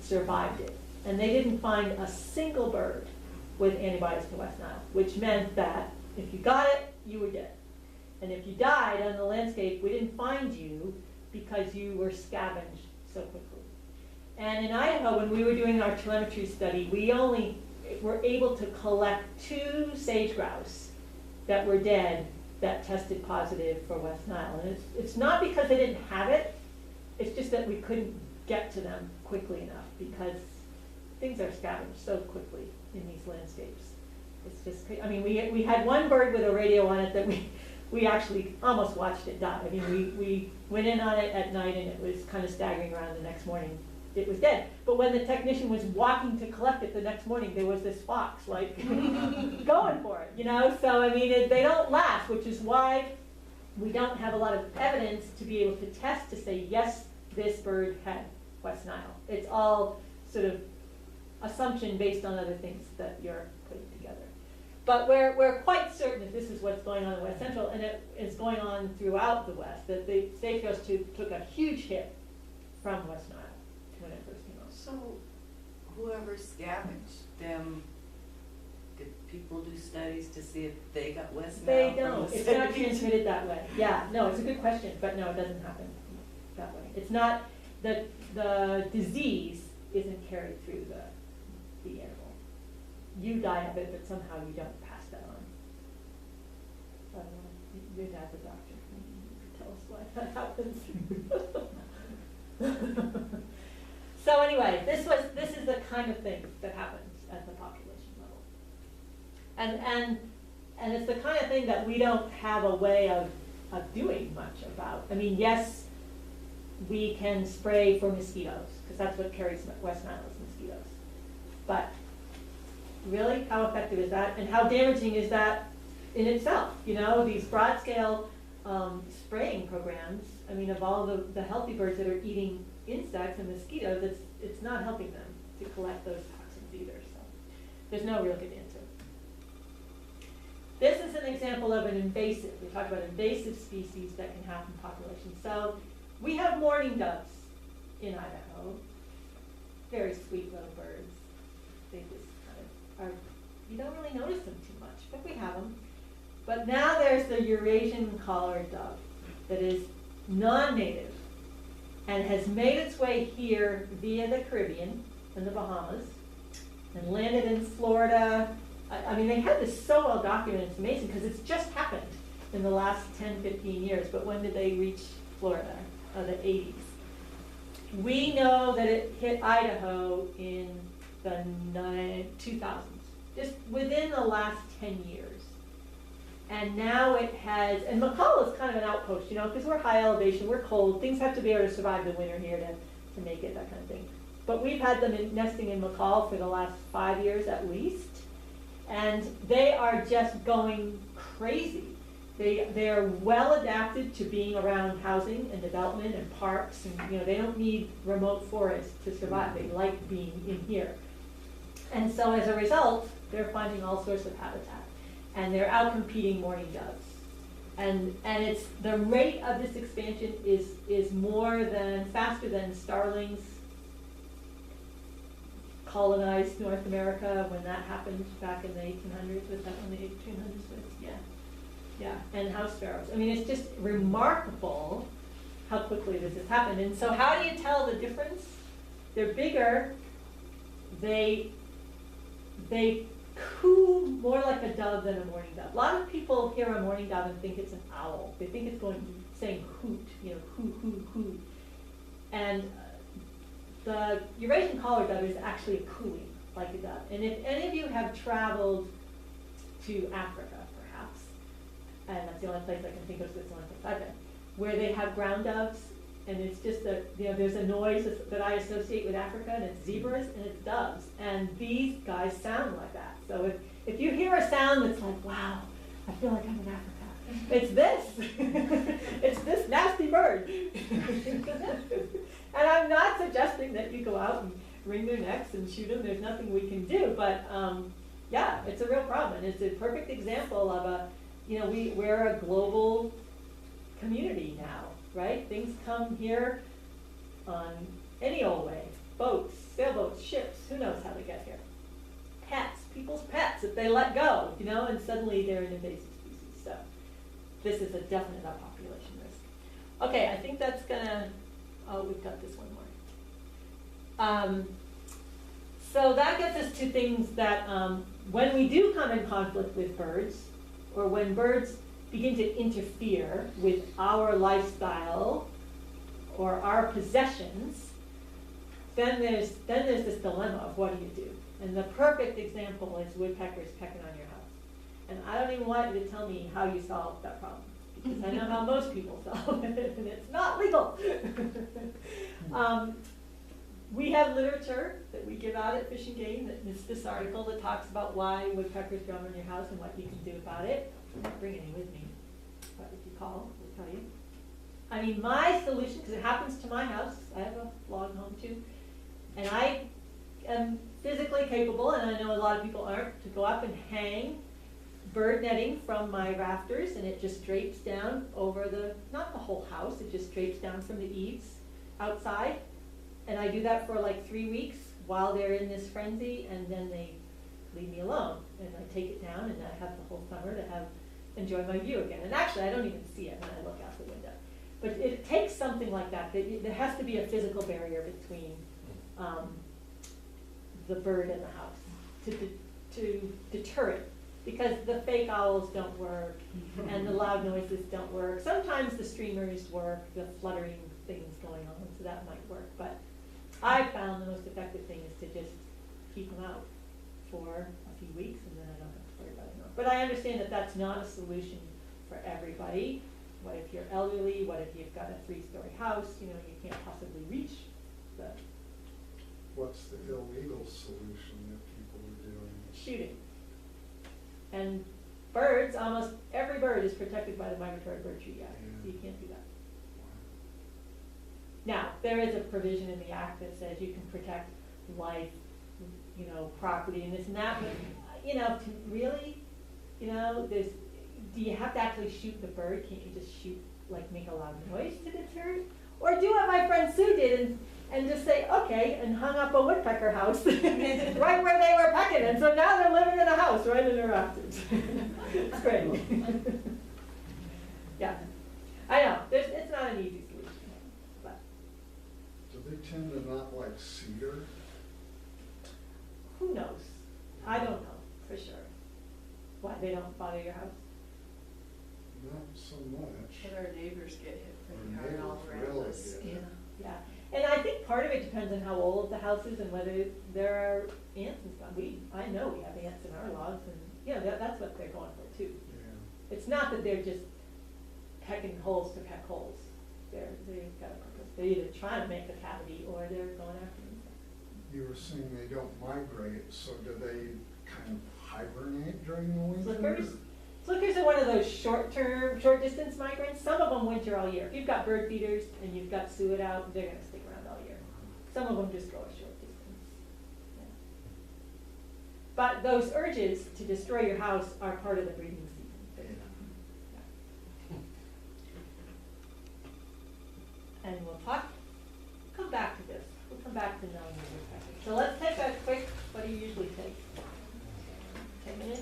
survived it. And they didn't find a single bird with antibodies to West Nile, which meant that if you got it, you were dead. And if you died on the landscape, we didn't find you because you were scavenged so quickly. And in Idaho, when we were doing our telemetry study, we only were able to collect 2 sage grouse that were dead that tested positive for West Nile. And it's not because they didn't have it, it's just that we couldn't get to them quickly enough because things are scavenged so quickly in these landscapes. It's just, I mean, we had one bird with a radio on it that we actually almost watched it die. I mean, we went in on it at night and it was kind of staggering around. The next morning it was dead. But when the technician was walking to collect it the next morning, there was this fox like going for it, you know? So, I mean, they don't last, which is why we don't have a lot of evidence to be able to test to say, yes, this bird had West Nile. It's all sort of assumption based on other things that you're putting together. But we're quite certain that this is what's going on in West Central, and it is going on throughout the West, that the sage-grouse took a huge hit from West Nile when it first came out. So whoever scavenged them, did people do studies to see if they got West Nile? They don't. It's not transmitted that way. Yeah, no, it's a good question, but no, it doesn't happen that way. It's not, the disease isn't carried through the animal. You die of it, but somehow you don't pass that on. Your dad's a doctor. You could tell us why that happens. So anyway, this is the kind of thing that happens at the population level. And it's the kind of thing that we don't have a way of doing much about. I mean, yes, we can spray for mosquitoes, because that's what carries West Nile is mosquitoes. But really, how effective is that? And how damaging is that in itself? You know, these broad scale spraying programs, I mean, of all the healthy birds that are eating insects and mosquitoes, it's not helping them to collect those toxins either. So there's no real good answer. This is an example of an invasive. We talked about invasive species that can happen in populations. So we have mourning doves in Idaho. Very sweet little birds. They just kind of are, you don't really notice them too much, but we have them. But now there's the Eurasian collared dove that is non-native and has made its way here via the Caribbean and the Bahamas and landed in Florida. I mean, they had this so well documented, it's amazing, because it's just happened in the last 10, 15 years. But when did they reach Florida? The 80s. We know that it hit Idaho in the 2000s, just within the last 10 years. And now it has, and McCall is kind of an outpost, you know, because we're high elevation, we're cold, things have to be able to survive the winter here to make it, that kind of thing. But we've had them nesting in McCall for the last 5 years at least, and they are just going crazy. They are well adapted to being around housing and development and parks, and you know, they don't need remote forests to survive. They like being in here. And so as a result, they're finding all sorts of habitat. And they're outcompeting mourning doves. And it's, the rate of this expansion is faster than starlings colonized North America when that happened back in the 1800s. Was that when the 1800s was? Yeah. Yeah, and house sparrows. I mean, it's just remarkable how quickly this has happened. And so how do you tell the difference? They're bigger. They coo more like a dove than a mourning dove. A lot of people hear a mourning dove and think it's an owl. They think it's saying hoot, you know, hoo, hoo, hoo. And the Eurasian collared dove is actually cooing like a dove. And if any of you have traveled to Africa, perhaps, and that's the only place I can think of, so it's the only place I've been, where they have ground doves, and it's just that, you know, there's a noise that I associate with Africa, and it's zebras and it's doves, and these guys sound like that. So if you hear a sound that's like, wow, I feel like I'm in Africa, it's this. It's this nasty bird. And I'm not suggesting that you go out and wring their necks and shoot them. There's nothing we can do, but yeah, it's a real problem. And it's a perfect example of a, you know, we're a global community now, right? Things come here on any old way, boats, sailboats. boats, ships, who knows how they get here. Pets, people's pets, if they let go, you know, and suddenly they're an invasive species. So this is a definite population risk. Okay, I think that's gonna, oh, we've got this one more. So that gets us to things that when we do come in conflict with birds, or when birds begin to interfere with our lifestyle or our possessions, then there's this dilemma of what do you do? And the perfect example is woodpeckers pecking on your house. And I don't even want you to tell me how you solve that problem, because I know how most people solve it, and it's not legal. We have literature that we give out at Fish and Game, that is this article that talks about why woodpeckers drum on your house and what you can do about it. I'm not bringing any with me, but if you call, we'll tell you. I mean, my solution, because it happens to my house, I have a log home too, and I am physically capable, and I know a lot of people aren't, to go up and hang bird netting from my rafters, and it just drapes down over the, not the whole house, it just drapes down from the eaves outside. And I do that for like 3 weeks while they're in this frenzy, and then they leave me alone. And I take it down, and I have the whole summer to enjoy my view again. And actually, I don't even see it when I look out the window. But it takes something like that. There has to be a physical barrier between the bird and the house to deter it. Because the fake owls don't work, and the loud noises don't work. Sometimes the streamers work, the fluttering things going on, so that might work. But I found the most effective thing is to just keep them out for a few weeks, and then I don't have to worry about it anymore. But I understand that that's not a solution for everybody. What if you're elderly? What if you've got a 3-story house? You know, you can't possibly reach the What's the illegal solution that people are doing? shooting. And birds, almost every bird is protected by the Migratory Bird Treaty Act, so you can't do that. Now, there is a provision in the act that says you can protect life, you know, property and this and that, but, you know, really, you know, do you have to actually shoot the bird? Can't you just shoot, like, make a loud noise to deter it? Or do what my friend Sue did and just say, okay, and hung up a woodpecker house right where they were pecking, and so now they're living in a house right in their rafters. It's great. Yeah, I know, it's not an easy solution, but. Do they tend to not like cedar? Who knows? I don't know, for sure. Why, they don't bother your house? Not so much. But our neighbors get hit pretty Our hard all neighbors around really us. get it. Yeah. And I think part of it depends on how old the house is and whether there are ants and stuff. I know we have ants in our logs, and, you know, that's what they're going for too. Yeah. It's not that they're just pecking holes to peck holes. They've got a purpose. They're either trying to make a cavity or they're going after insects. You were saying they don't migrate, so do they kind of hibernate during the winter? Flickers are one of those short distance migrants. Some of them winter all year. If you've got bird feeders and you've got suet out, they're gonna stick around all year. Some of them just go a short distance. Yeah. But those urges to destroy your house are part of the breeding season. Yeah. And we'll come back to this. We'll come back to knowing your woodpeckers. So let's take a quick, what do you usually take? 10 minutes?